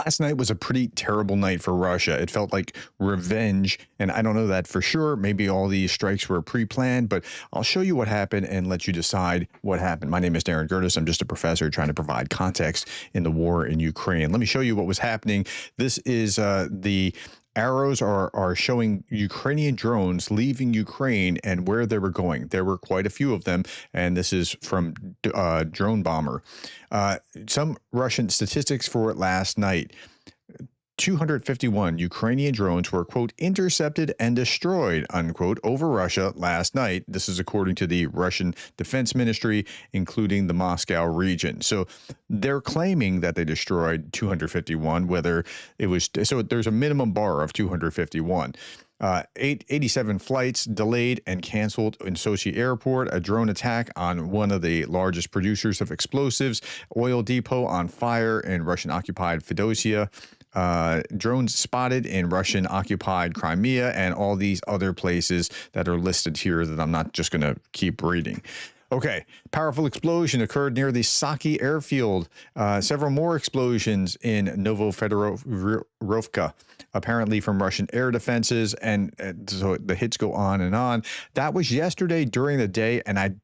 Last night was a pretty terrible night for Russia. It felt like revenge, and I don't know that for sure. Maybe all these strikes were pre-planned, but I'll show you what happened and let you decide what happened. My name is Darren Gerdes. I'm just a professor trying to provide context in the war in Ukraine. Let me show you what was happening. This is the arrows are showing Ukrainian drones leaving Ukraine and where they were going. There were quite a few of them, and this is from Drone Bomber. Some Russian statistics for last night. 251 Ukrainian drones were, quote, intercepted and destroyed, unquote, over Russia last night. This is according to the Russian Defense Ministry, including the Moscow region. So they're claiming that they destroyed 251, whether it was, so there's a minimum bar of 251. 87 flights delayed and canceled in Sochi airport, a drone attack on one of the largest producers of explosives, oil depot on fire in Russian-occupied Fedosia, drones spotted in Russian-occupied Crimea, and all these other places that are listed here that I'm not just going to keep reading. Okay, powerful explosion occurred near the Saki airfield. Several more explosions in Novofedorovka, apparently from Russian air defenses, and so the hits go on and on. That was yesterday during the day, and I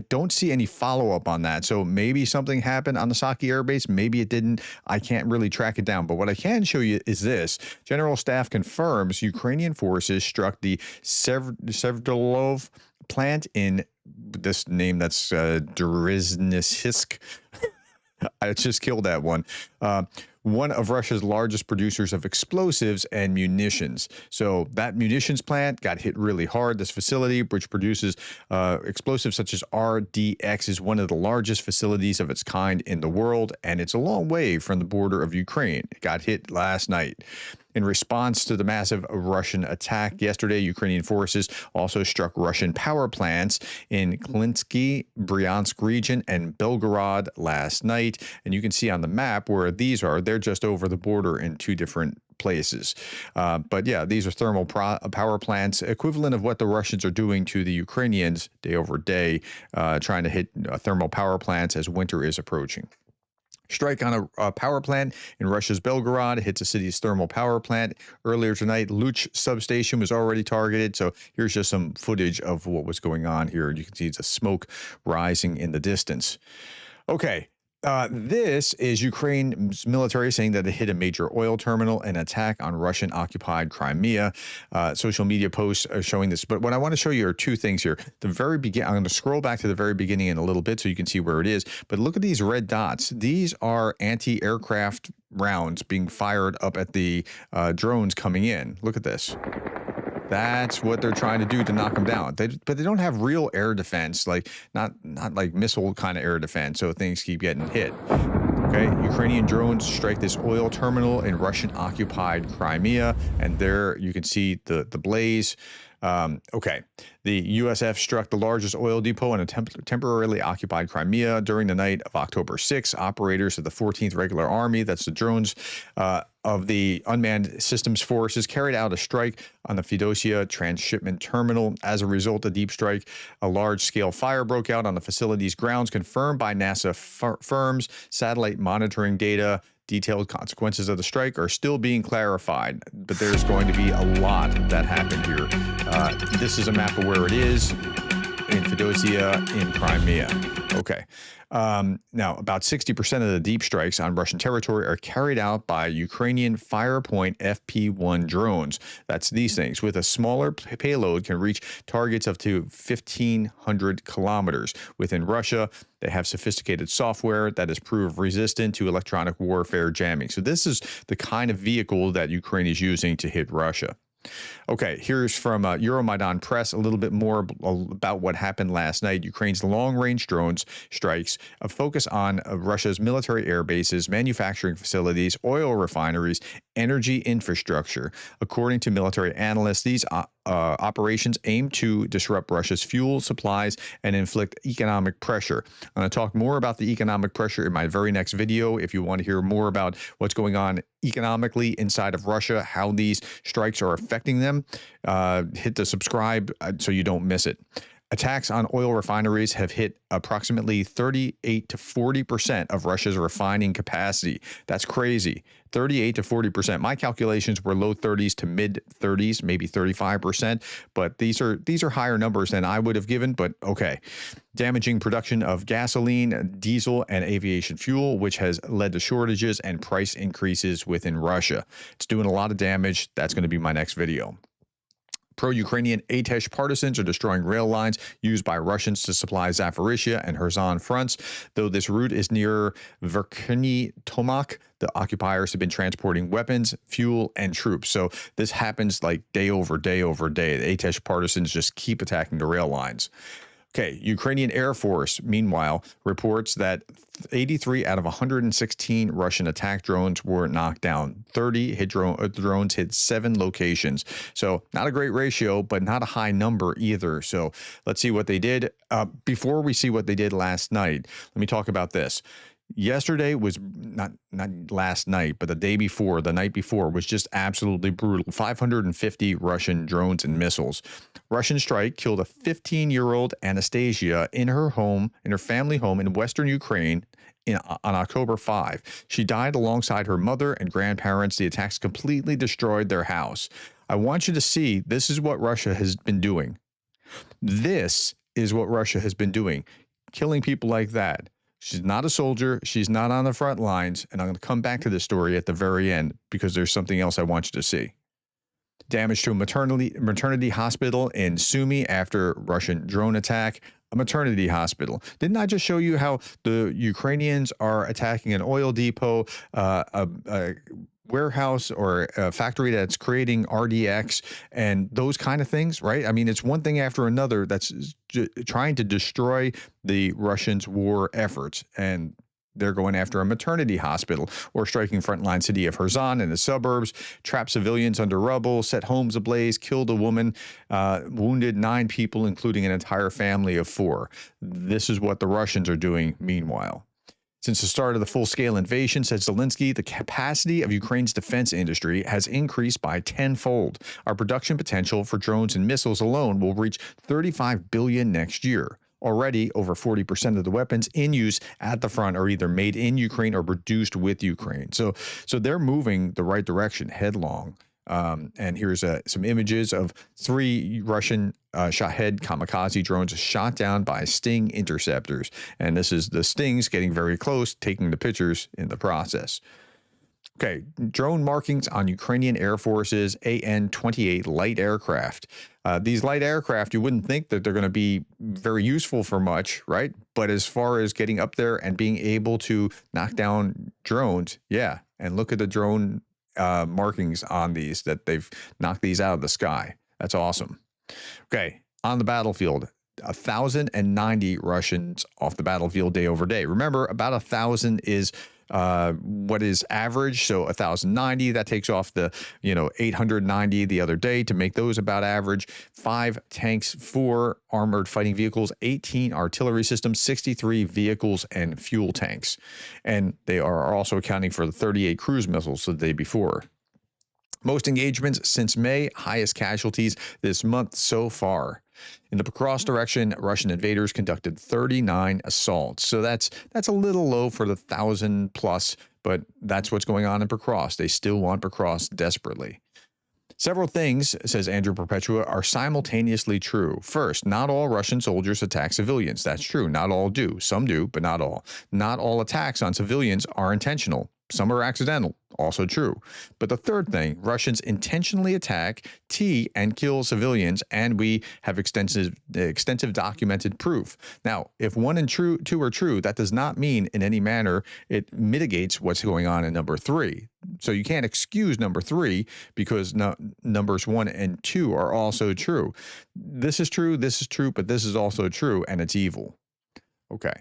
don't see any follow-up on that. So maybe something happened on the Saki air base, maybe it didn't. I can't really track it down, but what I can show you is this. General Staff confirms Ukrainian forces struck the Severdolov plant in this name that's Derezhnyssk. I just killed that one. One of Russia's largest producers of explosives and munitions. So that munitions plant got hit really hard. This facility, which produces explosives such as RDX, is one of the largest facilities of its kind in the world, and it's a long way from the border of Ukraine. It got hit last night. In response to the massive Russian attack yesterday, Ukrainian forces also struck Russian power plants in Klinsky, Bryansk region, and Belgorod last night. And you can see on the map where these are. They're just over the border in two different places. But yeah, these are thermal power plants, equivalent of what the Russians are doing to the Ukrainians day over day, trying to hit thermal power plants as winter is approaching. Strike on a power plant in Russia's Belgorod hits a city's thermal power plant. Earlier tonight, Luch substation was already targeted. So here's just some footage of what was going on here. You can see the smoke rising in the distance. Okay. This is Ukraine's military saying that it hit a major oil terminal, an attack on Russian-occupied Crimea. Social media posts are showing this. But what I want to show you are two things here. The very beginning, I'm going to scroll back to the very beginning in a little bit so you can see where it is. But look at these red dots. These are anti-aircraft rounds being fired up at the drones coming in. Look at this. That's what they're trying to do to knock them down. But they don't have real air defense, like not like missile kind of air defense, so things keep getting hit. Okay, Ukrainian drones strike this oil terminal in Russian-occupied Crimea, and there you can see the blaze. Okay, the USF struck the largest oil depot in a temporarily occupied Crimea during the night of October 6. Operators of the 14th Regular Army, that's the drones of the Unmanned Systems Forces, carried out a strike on the Fedosia transshipment terminal. As a result of deep strike, a large-scale fire broke out on the facility's grounds, confirmed by NASA firms. Satellite monitoring data. Detailed consequences of the strike are still being clarified, but there's going to be a lot that happened here. This is a map of where it is in Fedosia in Crimea. Okay. Now, about 60% of the deep strikes on Russian territory are carried out by Ukrainian Firepoint FP-1 drones. That's these things. With a smaller payload, can reach targets up to 1,500 kilometers. Within Russia, they have sophisticated software that is proof resistant to electronic warfare jamming. So this is the kind of vehicle that Ukraine is using to hit Russia. Okay, here's from Euromaidan Press a little bit more about what happened last night. Ukraine's long-range drones strikes focus on Russia's military air bases, manufacturing facilities, oil refineries, energy infrastructure. According to military analysts, these operations aim to disrupt Russia's fuel supplies and inflict economic pressure. I'm going to talk more about the economic pressure in my very next video. If you want to hear more about what's going on economically inside of Russia, how these strikes are affecting them, hit the subscribe so you don't miss it. Attacks on oil refineries have hit approximately 38 to 40% of Russia's refining capacity. That's crazy. 38 to 40%. My calculations were low 30s to mid 30s, maybe 35%, but these are higher numbers than I would have given, but okay. Damaging production of gasoline, diesel, and aviation fuel, which has led to shortages and price increases within Russia. It's doing a lot of damage. That's going to be my next video. Pro-Ukrainian Atesh partisans are destroying rail lines used by Russians to supply Zaporizhia and Kherson fronts. Though this route is near Verkhny Tomak, the occupiers have been transporting weapons, fuel, and troops. So this happens like day over day over day. The Atesh partisans just keep attacking the rail lines. Okay, Ukrainian Air Force, meanwhile, reports that 83 out of 116 Russian attack drones were knocked down. 30 drones hit 7 locations. So not a great ratio, but not a high number either. So let's see what they did. Before we see what they did last night, let me talk about this. Yesterday was not last night, but the day before, the night before was just absolutely brutal. 550 Russian drones and missiles. Russian strike killed a 15-year-old Anastasia in her home, in her family home in western Ukraine on October 5. She died alongside her mother and grandparents. The attacks completely destroyed their house. I want you to see this is what Russia has been doing. This is what Russia has been doing, killing people like that. She's not a soldier. She's not on the front lines. And I'm going to come back to this story at the very end because there's something else I want you to see. Damage to a maternity hospital in Sumy after Russian drone attack. A maternity hospital. Didn't I just show you how the Ukrainians are attacking an oil depot, a warehouse or a factory that's creating RDX and those kind of things, right? I mean, it's one thing after another that's trying to destroy the Russians' war efforts. And they're going after a maternity hospital or striking frontline city of Kherson in the suburbs, trapped civilians under rubble, set homes ablaze, killed a woman, wounded 9 people, including an entire family of 4. This is what the Russians are doing meanwhile. Since the start of the full-scale invasion, said Zelensky, the capacity of Ukraine's defense industry has increased by tenfold. Our production potential for drones and missiles alone will reach $35 billion next year. Already, over 40% of the weapons in use at the front are either made in Ukraine or produced with Ukraine. So they're moving the right direction headlong. And here's some images of 3 Russian Shahed kamikaze drones shot down by Sting interceptors. And this is the Stings getting very close, taking the pictures in the process. Okay, drone markings on Ukrainian Air Force's AN-28 light aircraft. These light aircraft, you wouldn't think that they're going to be very useful for much, right? But as far as getting up there and being able to knock down drones, yeah. And look at the drone markings on these, that they've knocked these out of the sky. That's awesome. Okay, on the battlefield, 1,090 Russians off the battlefield day over day. Remember, about 1,000 is what is average. So 1,090, that takes off the 890 the other day to make those about average. 5 tanks, 4 armored fighting vehicles, 18 artillery systems, 63 vehicles and fuel tanks. And they are also accounting for the 38 cruise missiles the day before. Most engagements since May, highest casualties this month so far. In the Pokrovsk direction, Russian invaders conducted 39 assaults. So that's a little low for the 1,000 plus, but that's what's going on in Pokrovsk. They still want Pokrovsk desperately. Several things, says Andrew Perpetua, are simultaneously true. First, not all Russian soldiers attack civilians. That's true. Not all do. Some do, but not all. Not all attacks on civilians are intentional. Some are accidental. Also true. But the third thing, Russians intentionally attack and kill civilians, and we have extensive documented proof. Now, if 1 and 2 are true, that does not mean in any manner it mitigates what's going on in number 3. So you can't excuse number 3 because numbers 1 and 2 are also true. This is true, but this is also true, and it's evil. Okay.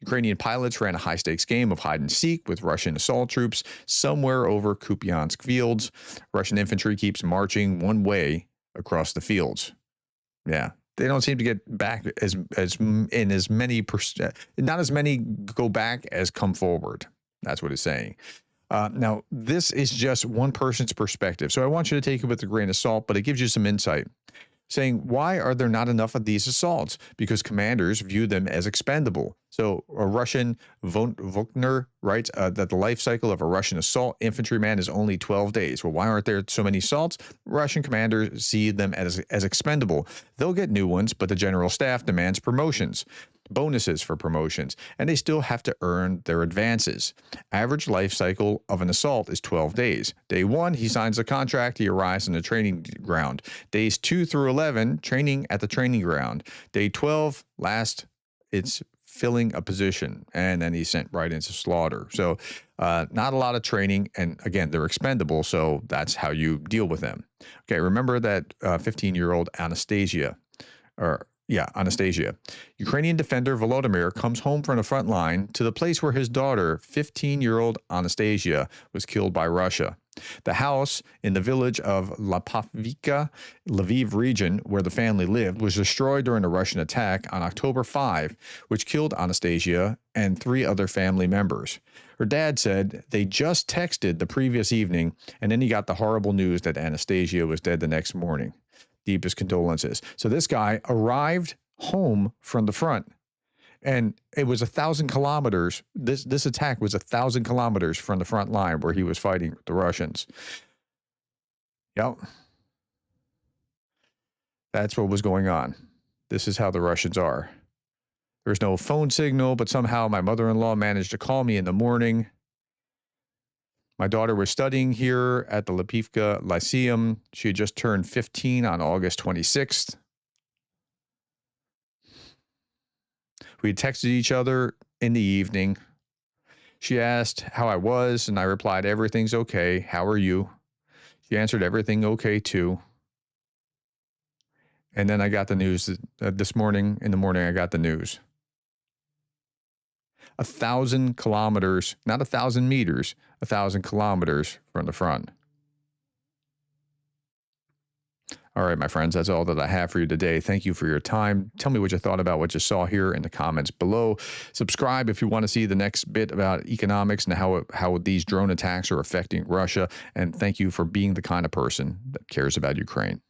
Ukrainian pilots ran a high-stakes game of hide-and-seek with Russian assault troops somewhere over Kupiansk fields. Russian infantry keeps marching one way across the fields. Yeah, they don't seem to get back not as many go back as come forward. That's what it's saying. Now, this is just one person's perspective, so I want you to take it with a grain of salt, but it gives you some insight. saying, why are there not enough of these assaults? Because commanders view them as expendable. So a Russian Vogtner writes that the life cycle of a Russian assault infantryman is only 12 days. Well, why aren't there so many assaults? Russian commanders see them as expendable. They'll get new ones, but the general staff demands promotions, bonuses for promotions, and they still have to earn their advances. Average life cycle of an assault is 12 days. Day 1, he signs a contract, he arrives in the training ground. Days 2 through 11, training at the training ground. Day 12, it's filling a position, and then he's sent right into slaughter. So not a lot of training, and again, they're expendable, so that's how you deal with them. Okay, remember that 15-year-old Anastasia, Anastasia. Ukrainian defender Volodymyr comes home from the front line to the place where his daughter, 15-year-old Anastasia, was killed by Russia. The house in the village of Lapavika, Lviv region, where the family lived, was destroyed during a Russian attack on October 5, which killed Anastasia and 3 other family members. Her dad said they just texted the previous evening, and then he got the horrible news that Anastasia was dead the next morning. Deepest condolences. So this guy arrived home from the front, and it was 1,000 kilometers. This attack was 1,000 kilometers from the front line where he was fighting with the Russians. Yep. That's what was going on. This is how the Russians are. There's no phone signal, but somehow my mother-in-law managed to call me in the morning. My daughter was studying here at the Lipivka Lyceum. She had just turned 15 on August 26th. We had texted each other in the evening. She asked how I was, and I replied, everything's okay. How are you? She answered, everything okay too. And then I got the news this morning. In the morning, I got the news. 1,000 kilometers, not 1,000 meters, 1,000 kilometers from the front. All right, my friends, that's all that I have for you today. Thank you for your time. Tell me what you thought about what you saw here in the comments below. Subscribe if you want to see the next bit about economics and how these drone attacks are affecting Russia. And thank you for being the kind of person that cares about Ukraine.